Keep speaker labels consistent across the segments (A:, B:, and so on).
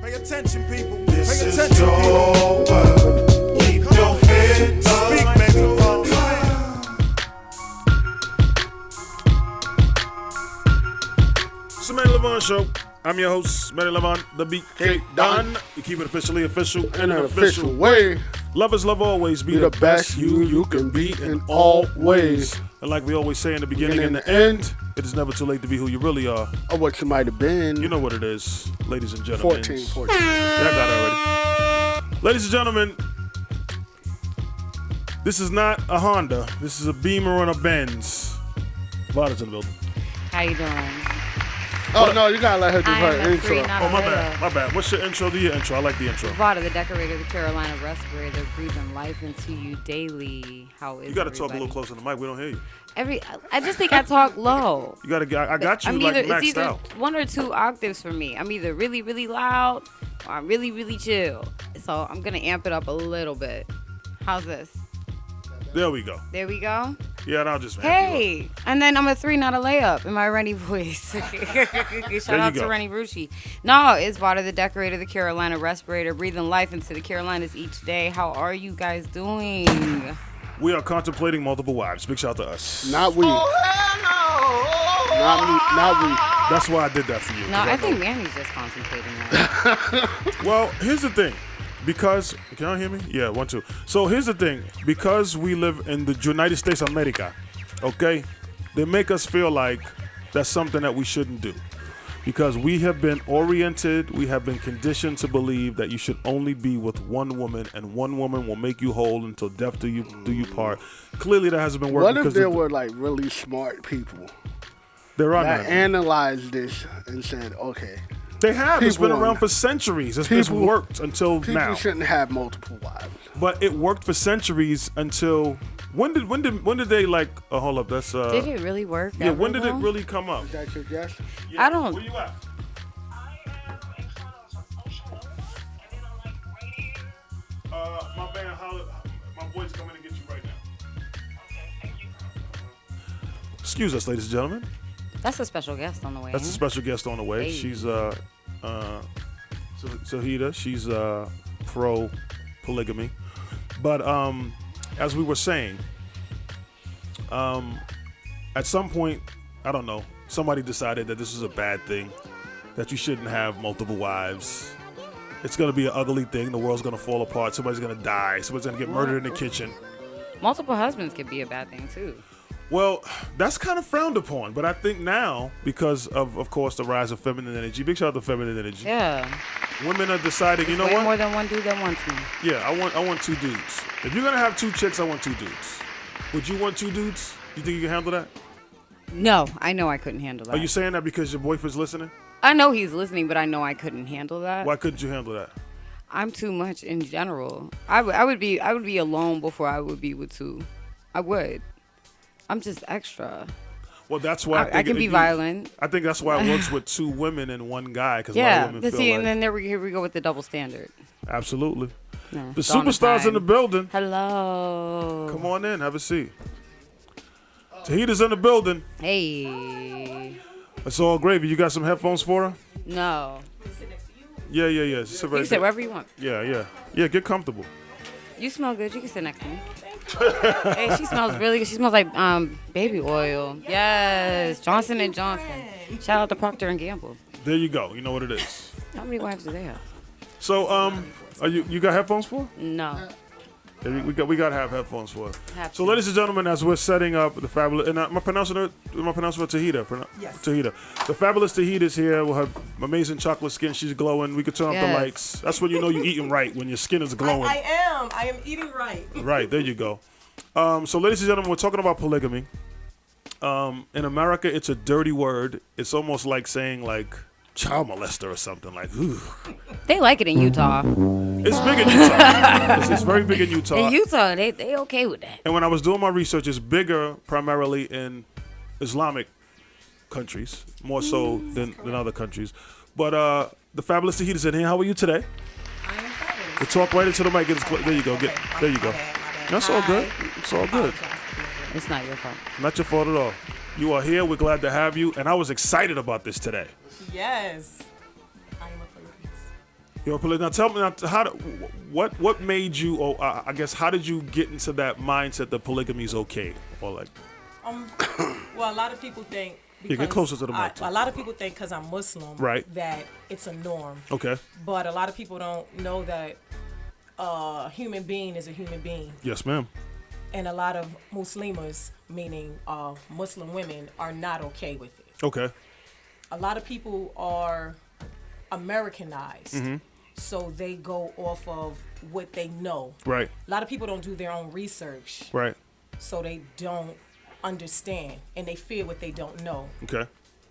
A: Pay attention, people.
B: This
A: Pay
B: is
A: attention,
B: your world. Keep your head up.
A: Speak, baby.
C: It's the Manny Levon Show. I'm your host, Manny Levon, the BK Don. You keep it officially official in an official way. Lovers love always. Be the best you can be in all ways. And like we always say in the beginning and the end, it is never too late to be who you really are.
D: Or what you might have been.
C: You know what it is, ladies and gentlemen.
D: 14.
C: Yeah, I got it already. Ladies and gentlemen, this is not a Honda. This is a Beamer and a Benz. Vada's in the building.
E: How you doing?
D: Oh, no, you gotta let her do
E: I
D: her
E: am a
D: intro.
E: free, not
C: Oh,
E: a
C: my
E: layup.
C: bad. My bad. What's your intro? Do your intro. I like the intro.
E: Vada, the decorator, the Carolina respirator, breathing life into you daily. How is
C: You got to talk a
E: everybody?
C: little closer to the mic. We don't hear you.
E: I just think I talk low.
C: You got to get. I got you like
E: it's
C: maxed
E: either
C: out.
E: 1 or 2 octaves for me. I'm either really, really loud or I'm really, really chill. So I'm gonna amp it up a little bit. How's this?
C: There we go.
E: There we go.
C: Yeah, and I'll just.
E: Hey, and then I'm a 3, not a layup in my Rennie voice. Shout out to
C: go.
E: Rennie Rucci. No, it's Vada the decorator, the Carolina respirator, breathing life into the Carolinas each day. How are you guys doing?
C: We are contemplating multiple wives. Big shout to us.
D: Not we. Not me. Not we.
C: That's why I did that for you.
E: No,
C: 'cause
E: I
C: know.
E: think Manny's just contemplating that.
C: Well, here's the thing. Because, can y'all hear me? Yeah, 1, 2. So here's the thing. Because we live in the United States of America, okay, they make us feel like that's something that we shouldn't do. Because we have been oriented, we have been conditioned to believe that you should only be with one woman, and one woman will make you whole until death do you part. Clearly, that hasn't been working.
D: What if there were like really smart people
C: there are
D: that
C: none.
D: analyzed this and said, okay,
C: They have. It's been
D: people-
C: around for centuries. It's
D: people-
C: worked until
D: people
C: now.
D: shouldn't have multiple wives.
C: But it worked for centuries until when did they like? Oh, hold up. That's
E: Did it really work?
C: yeah. When did it
E: though?
C: really come up?
D: Is that your guess?
C: Yeah.
E: I don't-
C: Where you at? My man, my boy's coming to get you right now. Excuse us, ladies and gentlemen.
E: That's a special guest on the way.
C: That's a special guest on the way.
E: Hey.
C: She's Tauheedah. She's pro polygamy. But as we were saying, at some point, I don't know, somebody decided that this is a bad thing, that you shouldn't have multiple wives. It's gonna be an ugly thing. The world's gonna fall apart. Somebody's gonna die. Somebody's gonna get murdered in the kitchen.
E: Multiple husbands could be a bad thing too.
C: Well, that's kind of frowned upon, but I think now, because of course, the rise of feminine energy, big shout out to feminine energy,
E: Yeah.
C: women are deciding, you know
E: Way
C: what?
E: more than one dude that wants me.
C: Yeah, I want 2 dudes. If you're gonna have 2 chicks, I want 2 dudes. Would you want 2 dudes? You think you can handle that?
E: No, I know I couldn't handle that.
C: Are you saying that because your boyfriend's listening?
E: I know he's listening, but I know I couldn't handle that.
C: Why couldn't you handle that?
E: I'm too much in general. I would be alone before I would be with 2. I would. I'm just extra.
C: Well, that's why
E: I can be violent.
C: I think that's why it works with 2 women and 1 guy, because a lot
E: Yeah.
C: of women feel
E: See,
C: like,
E: and then here we go with the double standard.
C: absolutely.
E: No,
C: The
E: dawn of
C: superstars in
E: time.
C: the building.
E: Hello.
C: Come on in, have a seat. Tauheedah's in the building.
E: Hey.
C: It's all gravy. You got some headphones for her?
E: No.
C: Yeah. Sit
E: You
C: right
E: can sit
C: there.
E: wherever you want.
C: Yeah, get comfortable.
E: You smell good. You can sit next to me. Hey, she smells really good. She smells like baby oil. Yes, Johnson & Johnson. Shout out to Procter & Gamble.
C: There you go. You know what it is.
E: How many wives do they have?
C: So, are you got headphones for her?
E: No.
C: Yeah, we got to have headphones for her.
E: Have
C: So,
E: to.
C: ladies and gentlemen, as we're setting up the fabulous, and am I pronouncing her Tauheedah?
F: Yes.
C: Tauheedah. The fabulous Tauheedah's here with her amazing chocolate skin. She's glowing. We could turn off the
E: Yes.
C: lights. That's when you know you're eating right, when your skin is glowing.
F: I am eating right.
C: Right, there you go. So, ladies and gentlemen, we're talking about polygamy. In America, it's a dirty word. It's almost like saying like child molester or something. Like, ooh.
E: They like it in Utah.
C: It's big in Utah. it's very big in Utah.
E: In Utah, they okay with that.
C: And when I was doing my research, it's bigger primarily in Islamic countries, more so than other countries. But the fabulous Tauheedah's in here. How are you today?
F: I am fabulous.
C: We'll talk right into the mic. There you go. There you go.
F: My bad.
C: That's all good. It's all good.
E: It's not your fault.
C: Not your fault at all. You are here. We're glad to have you. And I was excited about this today.
F: Yes. I am a player piece.
C: Yo, now tell me now, what made you? Or I guess how did you get into that mindset that polygamy is okay? Or like,
F: Well, a lot of people think.
C: Yeah, get closer to the mic.
F: A lot of people think because I'm Muslim,
C: Right.
F: that it's a norm.
C: okay,
F: But a lot of people don't know that a human being is a human being.
C: yes, ma'am.
F: And a lot of Muslimas, meaning Muslim women, are not okay with it.
C: Okay,
F: A lot of people are Americanized.
C: Mm-hmm.
F: So they go off of what they know.
C: right,
F: A lot of people don't do their own research.
C: right,
F: So they don't understand. And they fear what they don't know.
C: okay.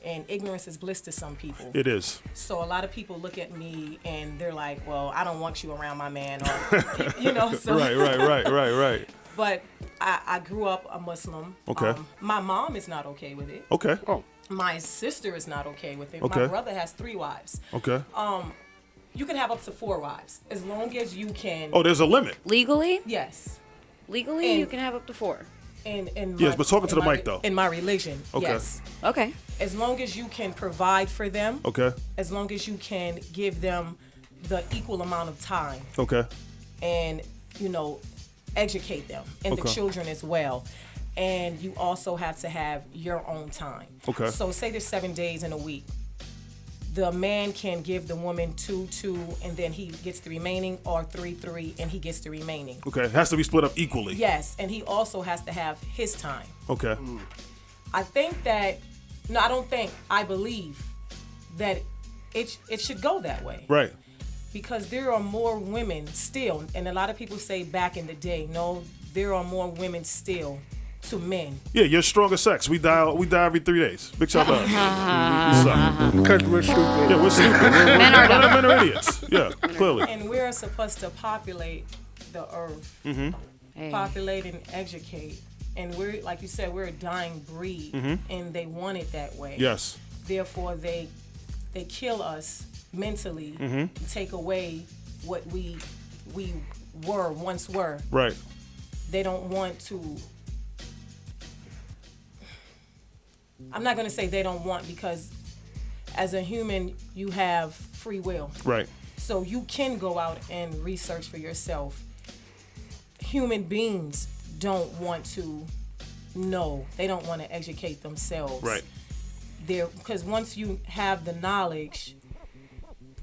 F: And ignorance is bliss to some people.
C: It is.
F: So a lot of people look at me and they're like, well, I don't want you around my man. Or, you know, so.
C: Right.
F: But I grew up a Muslim.
C: Okay.
F: My mom is not okay with it.
C: Okay,
F: My sister is not okay with it.
C: Okay.
F: My brother has 3 wives.
C: okay.
F: You can have up to 4 wives as long as you can.
C: Oh, there's a limit.
E: Legally,
F: Yes.
E: legally,
F: And-
E: you can have up to 4.
F: In
C: Yes, but talking to the mic, though.
F: In my religion,
C: Okay.
F: yes.
E: Okay.
F: As long as you can provide for them,
C: Okay,
F: as long as you can give them the equal amount of time
C: okay,
F: and, you know, educate them and the
C: Okay.
F: children as well. And you also have to have your own time.
C: Okay.
F: So say there's 7 days in a week. The man can give the woman 2, and then he gets the remaining, or 3, and he gets the remaining.
C: okay. It has to be split up equally.
F: Yes, and he also has to have his time.
C: Okay,
F: I think that, no, I don't think, I believe that it should go that way.
C: right.
F: Because there are more women still, and a lot of people say back in the day, no, there are more women still to men.
C: Yeah, you're stronger sex. We die every 3 days. Big shout out. We suck.
D: Because we're stupid.
C: Yeah, we're stupid.
E: Men are dumb.
C: Men are idiots. Yeah, clearly.
F: And we're supposed to populate the earth,
E: Hey.
F: populate and educate. And we're, like you said, we're a dying breed, and they want it that way.
C: Yes.
F: Therefore, they kill us mentally, take away what we once were.
C: Right.
F: They don't want to. I'm not going to say they don't want, because as a human, you have free will.
C: Right.
F: So you can go out and research for yourself. Human beings don't want to know. They don't want to educate themselves.
C: Right.
F: Because once you have the knowledge,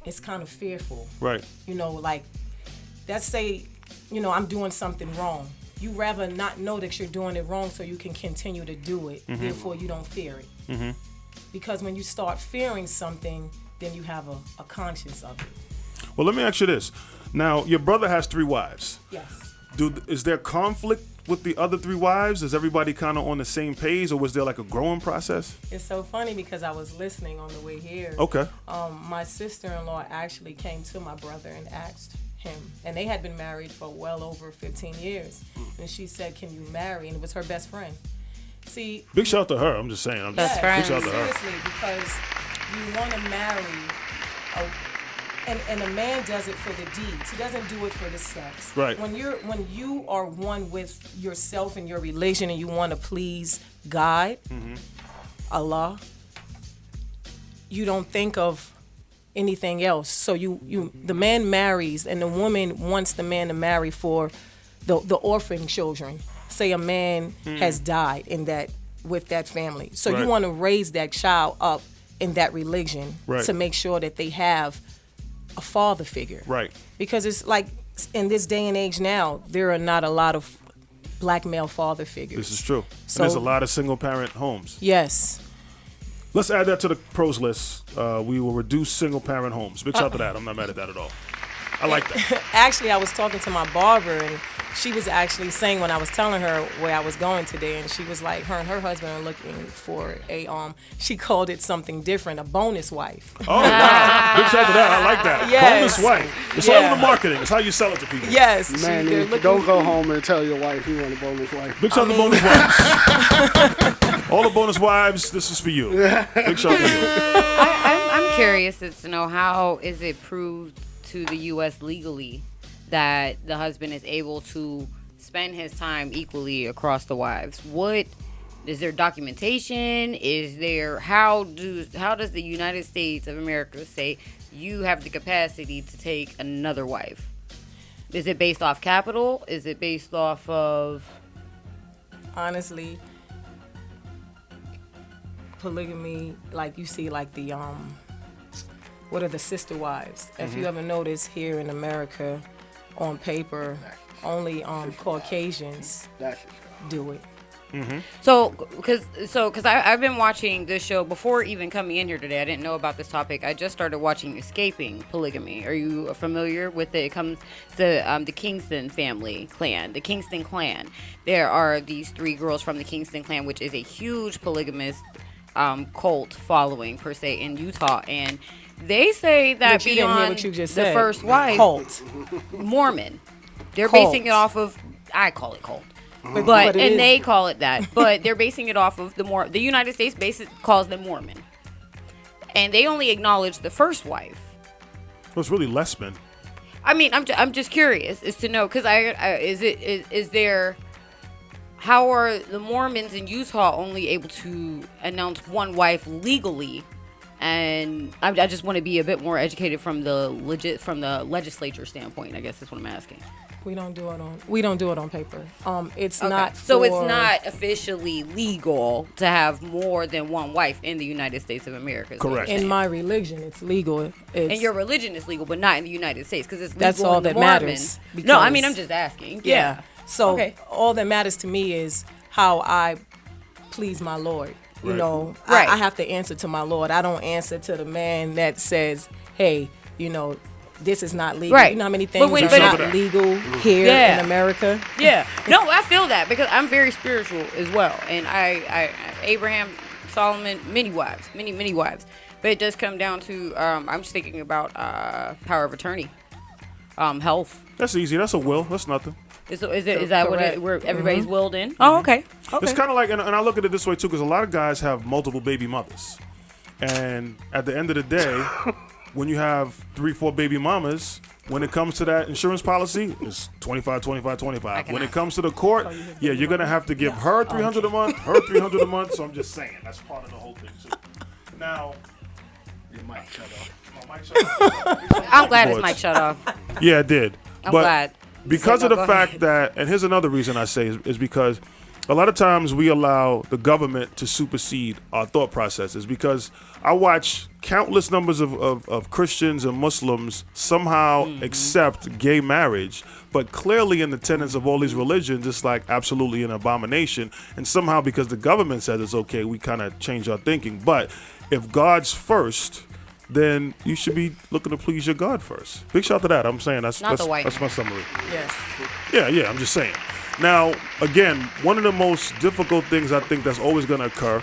F: it's kind of fearful.
C: Right.
F: You know, like, let's say, you know, I'm doing something wrong. You rather not know that you're doing it wrong so you can continue to do it. Therefore, you don't fear it. Because when you start fearing something, then you have a conscience of it.
C: Well, let me ask you this. Now, your brother has 3 wives.
F: Yes.
C: Is there conflict with the other 3 wives? Is everybody kind of on the same page, or was there like a growing process?
F: It's so funny because I was listening on the way here.
C: Okay.
F: My sister-in-law actually came to my brother and asked him, and they had been married for well over 15 years. And she said, "Can you marry?" And it was her best friend. See,
C: Big shout out to her. I'm just saying.
E: Best
C: Big
E: friend.
C: shout out to her.
F: seriously, because you want to marry, and a man does it for the deeds. He doesn't do it for the sex.
C: Right.
F: When you are one with yourself and your religion, and you want to please God, Allah, you don't think of anything else. So the man marries, and the woman wants the man to marry for the orphan children. Say a man has died with that family. So
C: Right.
F: you want to raise that child up in that religion
C: Right.
F: to make sure that they have a father figure.
C: Right.
F: Because it's like in this day and age now, there are not a lot of black male father figures.
C: This is true.
F: So-
C: And there's a lot of single parent homes.
F: Yes.
C: Let's add that to the pros list. We will reduce single parent homes. Big shout out to that. I'm not mad at that at all. I like that.
F: Actually, I was talking to my barber, and she was actually saying, when I was telling her where I was going today, and she was like, her and her husband are looking for she called it something different, a bonus wife.
C: Oh, wow. Big shout out to that. I like that.
F: Yes.
C: Bonus wife. It's all in the marketing. It's how you sell it to people.
F: Yes,
D: Man,
F: they're
D: you
F: looking.
D: don't go home and tell your wife you want a bonus wife.
C: Big shout out to bonus wives. All the bonus wives, this is for you. Big shout out to you.
E: I'm curious as to know, how is it proved to the U.S. legally that the husband is able to spend his time equally across the wives? What is there documentation? Is there how does the United States of America say you have the capacity to take another wife? Is it based off capital? Is it based off of...
F: Honestly, polygamy, like you see, like the what are the sister wives? If you ever notice here in America, on paper, only Caucasians do it.
E: So, because I've been watching this show before even coming in here today. I didn't know about this topic. I just started watching Escaping Polygamy. Are you familiar with it? It comes the Kingston family clan, the Kingston clan. There are these 3 girls from the Kingston clan, which is a huge polygamist cult following per se in Utah, and they say that
F: But you didn't hear
E: beyond
F: what you just
E: the
F: said.
E: first wife,
F: Cult.
E: Mormon, they're
F: Cult.
E: basing it off of. I call it cult.
F: But
E: But
F: it
E: and
F: is-
E: they call it that, but they're basing it off of the United States calls them Mormon, and they only acknowledge the first wife.
C: Well, it's really Lessman.
E: I mean, I'm just curious as to know because is there how are the Mormons in Utah only able to announce one wife legally? And I just want to be a bit more educated from the legislature standpoint. I guess that's what I'm asking.
F: We don't do it on paper. It's
E: Okay.
F: not.
E: So it's
F: for-
E: not officially legal to have more than one wife in the United States of America. is what
C: Correct.
E: you're
F: In
E: saying.
F: my religion, it's legal. It's,
E: And your religion is legal, but not in the United States because it's legal
F: That's all
E: in the
F: that
E: Mormon.
F: matters,
E: No, I
F: because-
E: mean I'm just asking.
F: yeah. So
E: Okay.
F: all that matters to me is how I please my Lord. You
C: Right.
F: know,
E: Right.
F: I have to answer to my Lord. I don't answer to the man that says, "Hey, you know, this is not legal."
E: Right.
F: You know how many
E: But
F: things
E: when-
F: are
E: but
F: not
C: it-
F: legal here
E: Yeah.
F: in America?
E: Yeah. No, I feel that because I'm very spiritual as well, and I Abraham, Solomon, many wives. But it does come down to I'm just thinking about power of attorney, health.
C: That's easy. That's a will. That's nothing.
E: Is that what
F: Correct.
E: where everybody's willed in? Oh, okay.
C: It's kind of like, and I look at it this way too, because a lot of guys have multiple baby mothers, and at the end of the day, when you have 3-4 baby mamas, when it comes to that insurance policy, it's 25, 25, 25. When it comes to the court, yeah, you're gonna have to give her 300 a month, her 300 a month. So I'm just saying that's part of the whole thing too. Now,
D: Your mic shut off.
C: my mic shut off.
E: I'm glad his
C: Boards.
E: mic shut off.
C: Yeah, it did.
E: I'm
C: But
E: glad.
C: because
E: So,
C: of
E: no,
C: the
E: go
C: fact
E: ahead.
C: that, and here's another reason I say is because a lot of times we allow the government to supersede our thought processes, because I watch countless numbers of Christians and Muslims somehow accept gay marriage, but clearly in the tenets of all these religions, it's like absolutely an abomination. And somehow because the government says it's okay, we kind of change our thinking. But if God's first, then you should be looking to please your God first. Big shout to that. I'm saying that's
E: Not the white
C: that's
E: man.
C: my summary.
F: Yes.
C: Yeah, I'm just saying. Now, again, one of the most difficult things I think that's always going to occur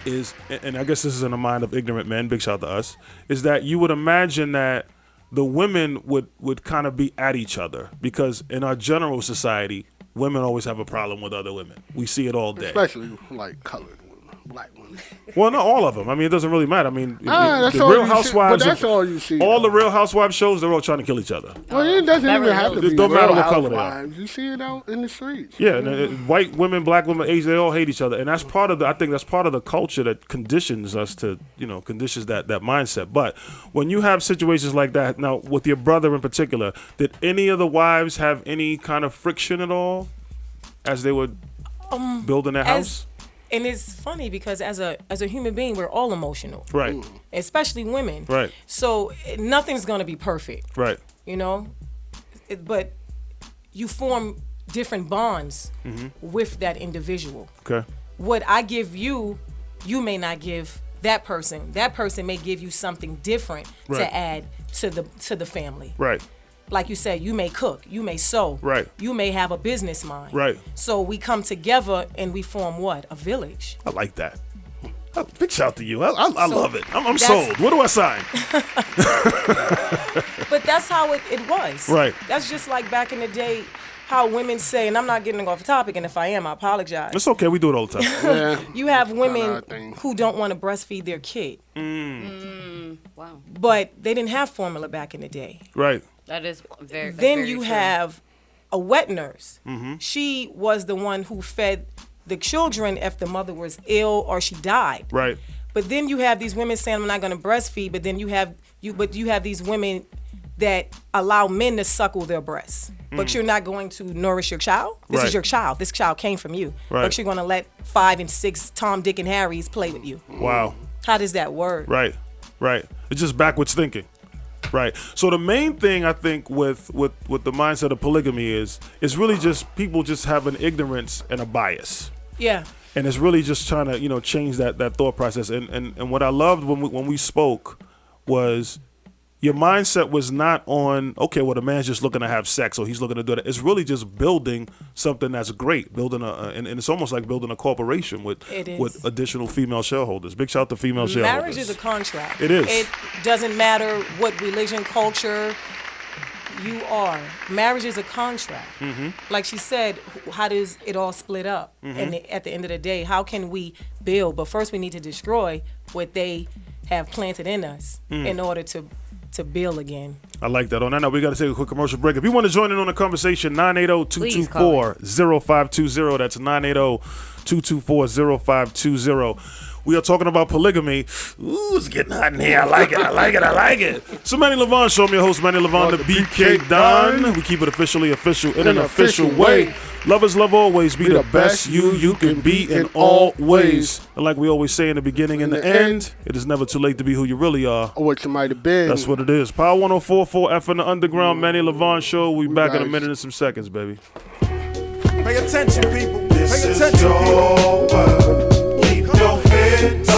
C: is, and I guess this is in the mind of ignorant men, big shout to us, is that you would imagine that the women would kind of be at each other, because in our general society, women always have a problem with other women. We see it all day.
D: Especially like colored women, black women.
C: Well, not all of them. I mean, it doesn't really matter. I mean,
D: That's
C: the
D: all
C: Real
D: you see-
C: Housewives,
D: but that's all you see,
C: all the
D: though.
C: Real Housewives shows, they're all trying to kill each other.
D: Well, it doesn't
E: Beverly
D: even have to
E: Hills.
D: be.
C: It don't
D: Real
C: matter what color they are.
D: Housewives. You see it out in the streets.
C: Yeah, and white women, black women, Asian, they all hate each other, and that's part of the. I think that's part of the culture that conditions us to, conditions that mindset. But when you have situations like that, now with your brother in particular, did any of the wives have any kind of friction at all as they were building their house?
F: And it's funny because as a human being, we're all emotional,
C: Right,
F: especially women.
C: right,
F: So nothing's gonna be perfect,
C: right,
F: but you form different bonds
C: Mm-hmm.
F: with that individual.
C: okay,
F: What I give you, you may not give that person. That person may give you something different
C: Right.
F: to add to the family.
C: right,
F: Like you said, you may cook, you may sew,
C: Right.
F: You may have a business mind,
C: Right.
F: So we come together and we form what? A village.
C: I like that. Big shout to you. I love it. I'm
F: that's-
C: sold. What do I sign?
F: But that's how it was.
C: Right.
F: That's just like back in the day, how women say, and I'm not getting off topic, and if I am, I apologize.
C: It's okay. We do it all the time.
D: Yeah.
F: You have
D: our
F: women
D: thing.
F: who don't want to breastfeed their kid,
E: Wow,
F: but they didn't have formula back in the day.
C: Right.
E: that is very.
F: Then
E: very
F: you
E: true.
F: have a wet nurse.
C: Mm-hmm.
F: She was the one who fed the children if the mother was ill or she died.
C: Right.
F: But then you have these women saying, I'm not going to breastfeed, but then you have these women that allow men to suckle their breasts. But you're not going to nourish your child. This
C: Right.
F: is your child. This child came from you.
C: Right.
F: But you're going to let 5 and 6 Tom, Dick, and Harrys play with you.
C: Wow.
F: How does that work?
C: Right. It's just backwards thinking. Right. So the main thing I think with the mindset of polygamy is really just people just have an ignorance and a bias.
F: Yeah.
C: And it's really just trying to, change that thought process. And what I loved when we spoke was your mindset was not on, okay, well, the man's just looking to have sex, so he's looking to do that. It's really just building something that's great, and it's almost like building a corporation with additional female shareholders. Big shout out to female shareholders.
F: Marriage is a contract.
C: It is.
F: It doesn't matter what religion, culture you are. Marriage is a contract. Like she said, how does it all split up? And at the end of the day, how can we build? But first we need to destroy what they have planted in us in order to build again. I
C: like that. On that note, we got to take a quick commercial break. If you want to join in on the conversation, 980-224-0520. That's 980-224-0520. We are talking about polygamy. Ooh, it's getting hot in here. I like it. So Manny Levon Show. I'm your host, Manny Levon, the BK Don. We keep it officially official in an official way. Lovers love always. Be the best you can be in all ways. And like we always say in the beginning and the end, it is never too late to be who you really are.
D: Or what you might have been.
C: That's what it is. Power 104.4 F in the Underground. Manny Levon Show. We back in a minute and some seconds, baby.
B: Pay attention, people. This is your world. Keep your head up.